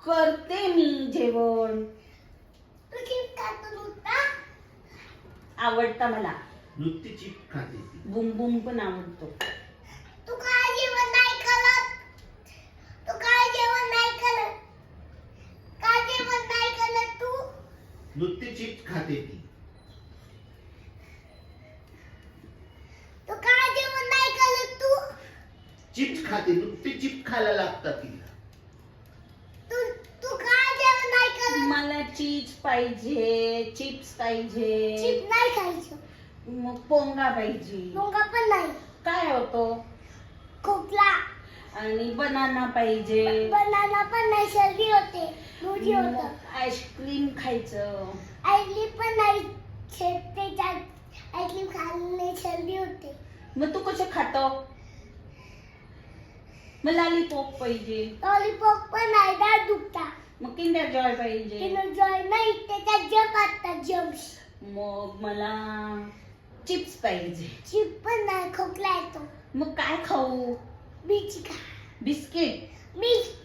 करते मी जेवण. तू चिप्स खातो नुसता? आवडतं मला. नुसती चिप खाते ती. बुम बुम पण आवडतो. तू काय जेवण नाही करत? तू काय जेवण नाही करत? काय जेवण नाही करत तू? नुसती चिप खाते ती. तू काय जेवण नाही करत तू? चिप्स खाते, नुसती चिप खायला लागतात तिला. तू तू काय जेवण नाही करत? मला चीज पाहिजे, चिप्स पाहिजे, चिप्स नाही खायचं. मग पोंगा पाहिजे. मुंगा पण नाही. काय होतो? खोकला. आणि बनाना पाहिजे. बनाना पण नाही, सर्दी होते. मुजी होतं. मग आईस्क्रीम खायचं. आईस्क्रीम पण नाही, आईस्क्रीम खाल्ल्याने सर्दी होते. मग तू कसं खातो? मग लॉलीपॉप पाहिजे. लॉलीपॉप पण नाही, दात दुखता. मग किंडर जॉय पाहिजे. तिनं जॉय नाही, त्याच्यात जम असतात, जम्स. मग मला चिप्स पाहिजे. चिप्स पण नाही, खोकला येतो. मग काय खाऊ? बीच खा. बिस्किट. मीच